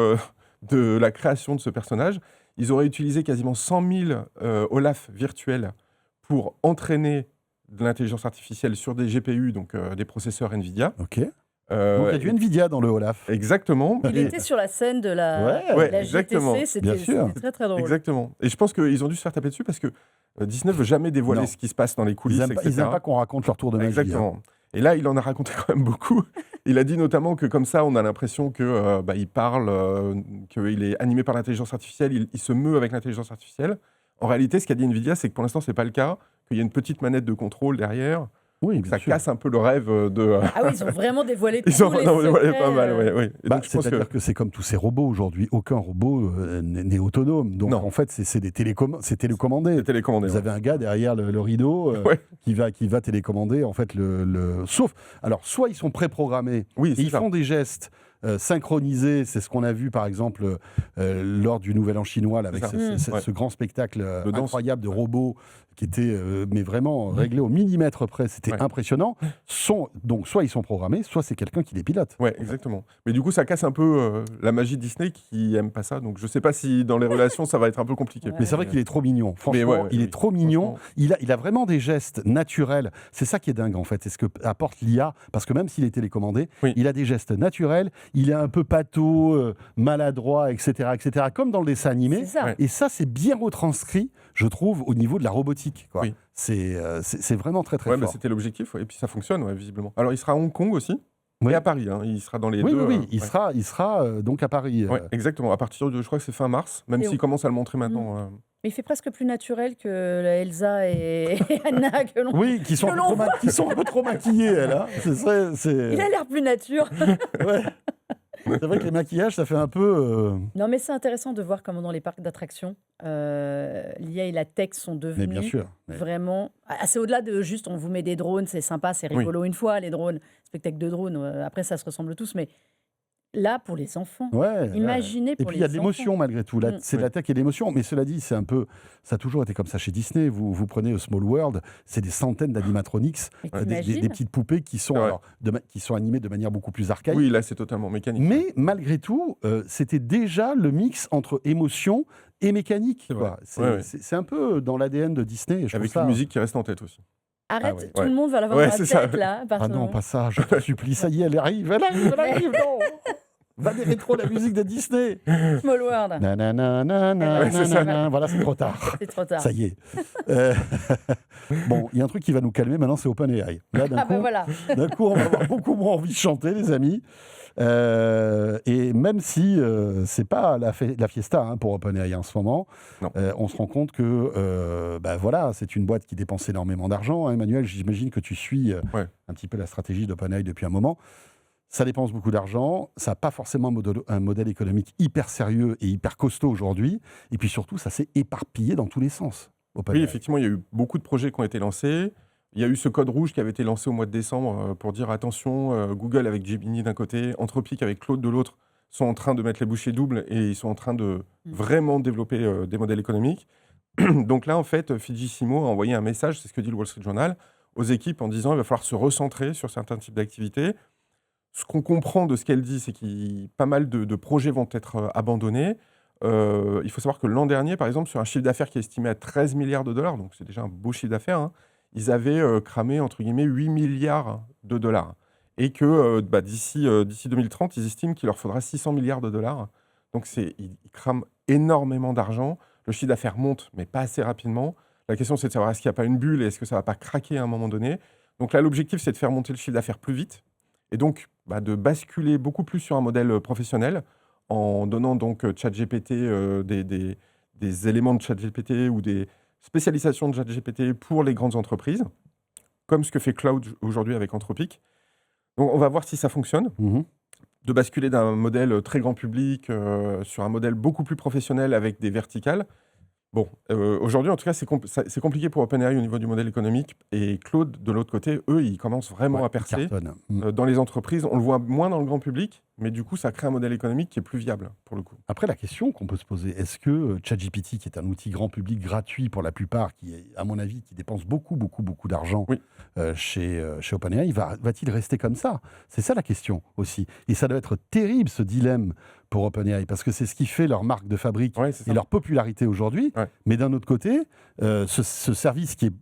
de la création de ce personnage. Ils auraient utilisé quasiment 100 000 Olaf virtuels pour entraîner de l'intelligence artificielle sur des GPU, donc des processeurs Nvidia. Ok. Donc il y a du Nvidia dans le Olaf. Exactement. Il était sur la scène de la, Ouais, de la exactement. GTC, Bien sûr. c'était très très drôle. Exactement. Et je pense qu'ils ont dû se faire taper dessus parce que Disney ne veut jamais dévoiler Non. ce qui se passe dans les coulisses, Ils etc. n'aiment pas qu'on raconte leur tour de magie. hein. Exactement. Et là, il en a raconté quand même beaucoup. Il a dit notamment que comme ça, on a l'impression que il parle, qu'il est animé par l'intelligence artificielle, il se meut avec l'intelligence artificielle. En réalité, ce qu'a dit Nvidia, c'est que pour l'instant, c'est pas le cas, qu'il y a une petite manette de contrôle derrière, Oui, Donc bien ça sûr. casse un peu le rêve de. Ah oui, ils ont vraiment dévoilé tous Ils ont les dévoilé secrets. pas mal, ouais, ouais. Et Bah, donc je pense c'est-à-dire que c'est comme tous ces robots aujourd'hui. Aucun robot n'est autonome. Donc Non. en fait, c'est c'est télécommandé. c'est télécommandé. Vous ouais. avez un gars derrière le rideau Ouais. qui va télécommander en fait Sauf, alors soit ils sont préprogrammés Oui, et c'est ils ça. font des gestes synchronisés. C'est ce qu'on a vu par exemple lors du Nouvel An chinois là, avec C'est ça. ce, Ouais. ce grand spectacle De danse. incroyable de robots qui était mais vraiment réglé au millimètre près. C'était Ouais. impressionnant. Donc soit ils sont programmés, soit c'est quelqu'un qui les pilote. Ouais, exactement. Mais du coup, ça casse un peu la magie de Disney qui aime pas ça. Donc je sais pas si dans les relations, ça va être un peu compliqué. Mais c'est vrai qu'il est trop mignon. Franchement, ouais, il est oui. trop mignon. Franchement. Il a vraiment des gestes naturels. C'est ça qui est dingue, en fait. C'est ce que apporte l'IA. Parce que même s'il est télécommandé, Oui. il a des gestes naturels. Il est un peu pâteau, maladroit, etc., etc., comme dans le dessin animé. C'est ça. Ouais. Et ça, c'est bien retranscrit, je trouve, au niveau de la robotique, quoi. Oui. C'est vraiment très, très Ouais, bah, fort. c'était l'objectif. Ouais. Et puis ça fonctionne, ouais, visiblement. Alors il sera à Hong Kong aussi Oui. et à Paris. Hein. Il sera dans les Oui, deux. oui, oui. Il ouais. sera donc à Paris. Ouais, exactement. À partir de, je crois que c'est fin mars, même Et s'il commence à le montrer maintenant. Mais il fait presque plus naturel que la Elsa et Anna que l'on. Oui, qui sont, Que l'on voit. qui sont un peu trop maquillés, elle. Hein. Il a l'air plus nature. Ouais. C'est vrai que les maquillages, ça fait un peu. Non, mais c'est intéressant de voir comment dans les parcs d'attractions, l'IA et la tech sont Mais devenus bien sûr. Mais- vraiment. C'est au-delà de juste on vous met des drones, c'est sympa, c'est Oui. rigolo une fois, les drones, spectacle de drones, après ça se ressemble tous, mais là, pour les enfants, Ouais. imaginez Et pour puis il y a de les l'émotion enfants. malgré tout. Là, Mm. c'est de la tech et de l'émotion. Mais cela dit, c'est un peu. Ça a toujours été comme ça chez Disney. Vous prenez Small World, c'est des centaines d'animatronics, Mais des t'imagines petites poupées qui sont, C'est vrai. alors, qui sont animées de manière beaucoup plus archaïque. Oui, là c'est totalement mécanique. Mais malgré tout, c'était déjà le mix entre émotion et mécanique. C'est vrai. Quoi. Ouais, ouais. C'est un peu dans l'ADN de Disney. Et je Avec trouve une ça... musique qui reste en tête aussi. Arrête, ouais. tout Ouais. le monde va l'avoir Ouais, dans la c'est ça. tête, là. à partir Ah du non, moment- pas ça, je te supplie, ça y est, elle arrive, non Va des rétro la musique de Disney Small World, Nanana, Ouais, c'est ça. nanana, voilà, c'est trop tard. c'est trop tard. Ça y est. Euh, bon, il y a un truc qui va nous calmer maintenant, c'est OpenAI. Là, d'un Ah coup, ben voilà. on va avoir beaucoup moins envie de chanter, les amis. Et même si c'est pas la fiesta hein, pour OpenAI en ce moment, Non. on se rend compte que voilà, c'est une boîte qui dépense énormément d'argent. Hein, Emmanuel, j'imagine que tu suis Ouais. un petit peu la stratégie d'OpenAI depuis un moment. Ça dépense beaucoup d'argent, ça n'a pas forcément un modèle économique hyper sérieux et hyper costaud aujourd'hui. Et puis surtout, ça s'est éparpillé dans tous les sens. Oui, OpenAI. effectivement, il y a eu beaucoup de projets qui ont été lancés. Il y a eu ce code rouge qui avait été lancé au mois de décembre pour dire attention, Google avec Gemini d'un côté, Anthropic avec Claude de l'autre, sont en train de mettre les bouchées doubles et ils sont en train de vraiment développer des modèles économiques. Donc là, en fait, Fujifilm a envoyé un message, c'est ce que dit le Wall Street Journal, aux équipes en disant il va falloir se recentrer sur certains types d'activités. Ce qu'on comprend de ce qu'elle dit, c'est que pas mal de projets vont être abandonnés. Il faut savoir que l'an dernier, par exemple, sur un chiffre d'affaires qui est estimé à 13 milliards de dollars, donc c'est déjà un beau chiffre d'affaires, hein, ils avaient cramé, entre guillemets, 8 milliards de dollars. Et que d'ici 2030, ils estiment qu'il leur faudra 600 milliards de dollars. Donc ils crament énormément d'argent. Le chiffre d'affaires monte, mais pas assez rapidement. La question, c'est de savoir est-ce qu'il n'y a pas une bulle et est-ce que ça ne va pas craquer à un moment donné. Donc là, l'objectif, c'est de faire monter le chiffre d'affaires plus vite. Et donc, de basculer beaucoup plus sur un modèle professionnel en donnant donc ChatGPT des éléments de ChatGPT ou des spécialisations de ChatGPT pour les grandes entreprises, comme ce que fait Cloud aujourd'hui avec Anthropic. Donc, on va voir si ça fonctionne, Mhm. de basculer d'un modèle très grand public sur un modèle beaucoup plus professionnel avec des verticales. Bon, aujourd'hui, en tout cas, c'est compliqué pour OpenAI au niveau du modèle économique. Et Claude, de l'autre côté, eux, ils commencent vraiment Ouais, à percer. il cartonne. Mm. Dans les entreprises, on le voit moins dans le grand public, mais du coup, ça crée un modèle économique qui est plus viable, pour le coup. Après, la question qu'on peut se poser, est-ce que ChatGPT, qui est un outil grand public gratuit pour la plupart, qui est, à mon avis, qui dépense beaucoup d'argent Oui. chez OpenAI, va-t-il rester comme ça? C'est ça la question aussi. Et ça doit être terrible, ce dilemme pour OpenAI, parce que c'est ce qui fait leur marque de fabrique Ouais, c'est ça. et leur popularité aujourd'hui. Ouais. Mais d'un autre côté, ce service qui est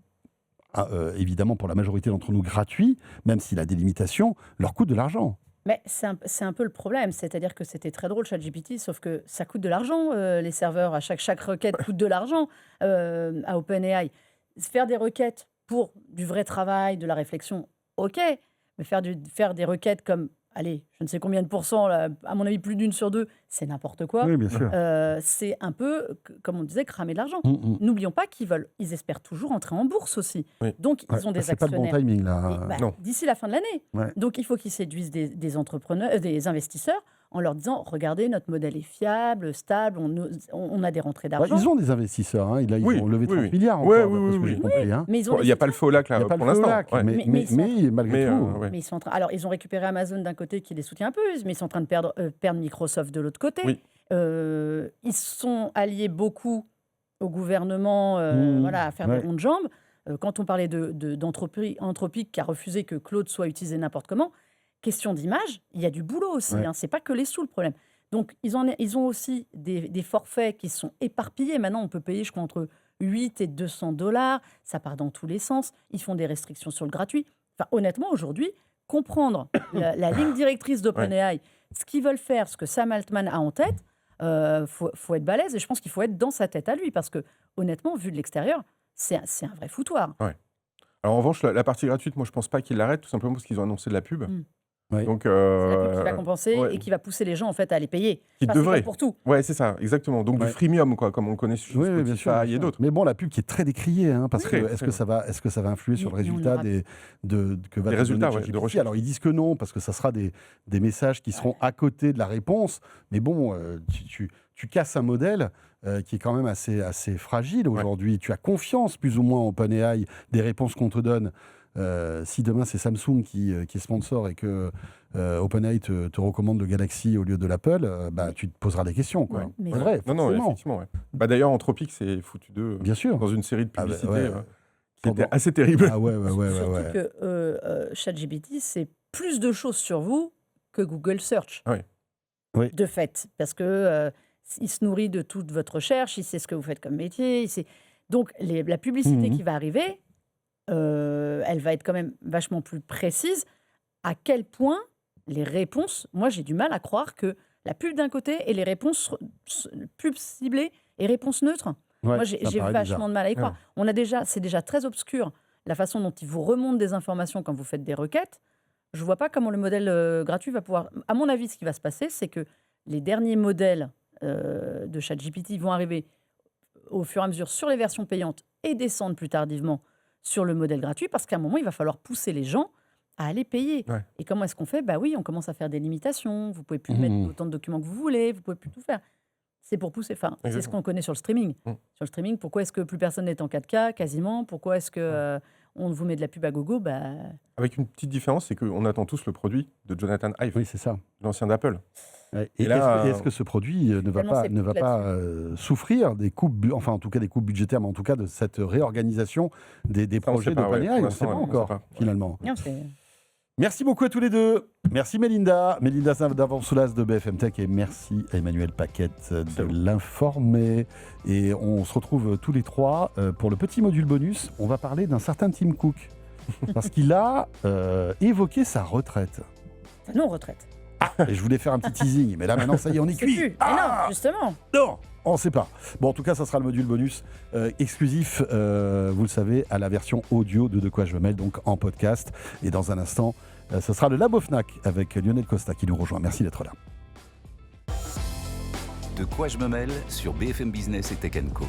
évidemment pour la majorité d'entre nous gratuit, même s'il a des limitations, leur coûte de l'argent. Mais c'est un peu le problème, c'est-à-dire que c'était très drôle ChatGPT, sauf que ça coûte de l'argent, les serveurs, à chaque requête coûte de l'argent à OpenAI. Faire des requêtes pour du vrai travail, de la réflexion, ok, mais faire des requêtes comme allez, je ne sais combien de pourcents, là, à mon avis plus d'une sur deux, c'est n'importe quoi. Oui, bien sûr. C'est un peu, comme on disait, cramer de l'argent. Mm. N'oublions pas ils espèrent toujours entrer en bourse aussi. Oui. Donc, Ouais, ils ont des c'est pas le bon actionnaires. timing là. Et, bah, non. d'ici la fin de l'année. Ouais. Donc, il faut qu'ils séduisent des entrepreneurs, des investisseurs en leur disant, regardez, notre modèle est fiable, stable, on a des rentrées Ouais, d'argent. ils ont des investisseurs, hein. Ils Oui, ont levé oui, 30 oui. milliards Ouais, encore, oui, parce que oui, j'ai oui. compris. Hein. Mais ils ont Il n'y a pas le feu lac Il n'y là a pas pour le feu l'instant. lac, Ouais. mais malgré Mais, tout. ouais. Mais ils sont alors, ils ont récupéré Amazon d'un côté qui les soutient un peu, mais ils sont en train de perdre Microsoft de l'autre côté. Oui. Ils sont alliés beaucoup au gouvernement à faire ouais. des ronds de jambes. Quand on parlait d'Anthropic qui a refusé que Claude soit utilisé n'importe comment, question d'image, il y a du boulot aussi. Ouais. Hein, c'est pas que les sous le problème. Donc, ils ont aussi des forfaits qui sont éparpillés. Maintenant, on peut payer, je crois, entre 8 et 200 $. Ça part dans tous les sens. Ils font des restrictions sur le gratuit. Enfin, honnêtement, aujourd'hui, comprendre la ligne directrice d'OpenAI, ce qu'ils veulent faire, ce que Sam Altman a en tête, faut être balèze. Et je pense qu'il faut être dans sa tête à lui. Parce que, honnêtement, vu de l'extérieur, c'est un vrai foutoir. Alors en revanche, la partie gratuite, moi je pense pas qu'ils l'arrêtent, tout simplement parce qu'ils ont annoncé de la pub. Ouais. Donc, C'est la pub qui va compenser ouais. et qui va pousser les gens en fait à les payer. Qui Enfin, c'est devrait. comme pour tout. Ouais, c'est ça, exactement. Donc Ouais. du freemium, quoi, comme on le connaît sur Oui, bien sûr, Spotify bien et sûr. d'autres. Mais bon, la pub qui est très décriée, hein, parce Très, que très est-ce que ça va influer sur le Mais on résultat aura- que va Des te résultats, donner ouais, de ChatGPT. recherche. Alors ils disent que non, parce que ça sera des messages qui seront à côté de la réponse. Mais bon, tu casses un modèle qui est quand même assez fragile aujourd'hui. Tu as confiance plus ou moins en OpenAI des réponses qu'on te donne. Si demain c'est Samsung qui est sponsor et que OpenAI te recommande le Galaxy au lieu de l'Apple, tu te poseras des questions. Quoi. Ouais. Mais C'est vrai, Non, forcément. effectivement. Ouais. Bah, d'ailleurs, Anthropic s'est foutu d'eux Bien sûr. dans une série de Ah bah, publicités ouais. qui était Pendant- assez terrible. Ah ouais. Surtout que ChatGPT, c'est plus de choses sur vous que Google Search. Ouais. Oui. De fait, parce que il se nourrit de toute votre recherche, il sait ce que vous faites comme métier. Donc, la publicité Mhm. qui va arriver, elle va être quand même vachement plus précise. À quel point les réponses, moi j'ai du mal à croire que la pub d'un côté et les réponses, pub ciblée et réponses neutres. Ouais, Moi j'ai ça paraît vachement bizarre. de mal à y croire. Ouais. C'est déjà très obscur la façon dont ils vous remontent des informations quand vous faites des requêtes. Je vois pas comment le modèle gratuit va pouvoir. À mon avis, ce qui va se passer, c'est que les derniers modèles de ChatGPT vont arriver au fur et à mesure sur les versions payantes et descendre plus tardivement sur le modèle gratuit, parce qu'à un moment, il va falloir pousser les gens à aller payer. Ouais. Et comment est-ce qu'on fait ? Bah oui, on commence à faire des limitations. Vous pouvez plus Mhm. mettre autant de documents que vous voulez. Vous pouvez plus tout faire. C'est pour pousser. Enfin, c'est ce Exactement. qu'on connaît sur le streaming. Mhm. Sur le streaming, pourquoi est-ce que plus personne n'est en 4K quasiment ? Pourquoi est-ce que on vous met de la pub à gogo ? Bah, Avec une petite différence, c'est qu'on attend tous le produit de Jonathan Ive, Oui, c'est ça. l'ancien d'Apple. Ouais. Et Et là, est-ce que ce produit ne va tellement pas, c'est ne va couplet pas souffrir des coupes, enfin en tout cas des coupes budgétaires, mais en tout cas de cette réorganisation des Ça, on projets sait pas, ouais. d'OpenAI Pour On ne l'instant, sait pas on sait encore, pas. Ouais. finalement. non, c'est... Merci beaucoup à tous les deux. Merci Mélinda. Mélinda Davansoulas de BFM Tech et merci à Emmanuel Paquette de C'est bon. l'Informé. Et on se retrouve tous les trois pour le petit module bonus. On va parler d'un certain Tim Cook parce qu'il a évoqué sa retraite. Non, retraite. Et je voulais faire un petit teasing, mais là maintenant ça y est, on est C'est cuit. plus. Mais non, justement. Non, on ne sait pas. Bon, en tout cas, ça sera le module bonus exclusif, vous le savez, à la version audio de quoi je me mêle, donc en podcast. Et dans un instant, ce sera le Labo Fnac avec Lionel Costa qui nous rejoint. Merci d'être là. De quoi je me mêle sur BFM Business et Tech Co.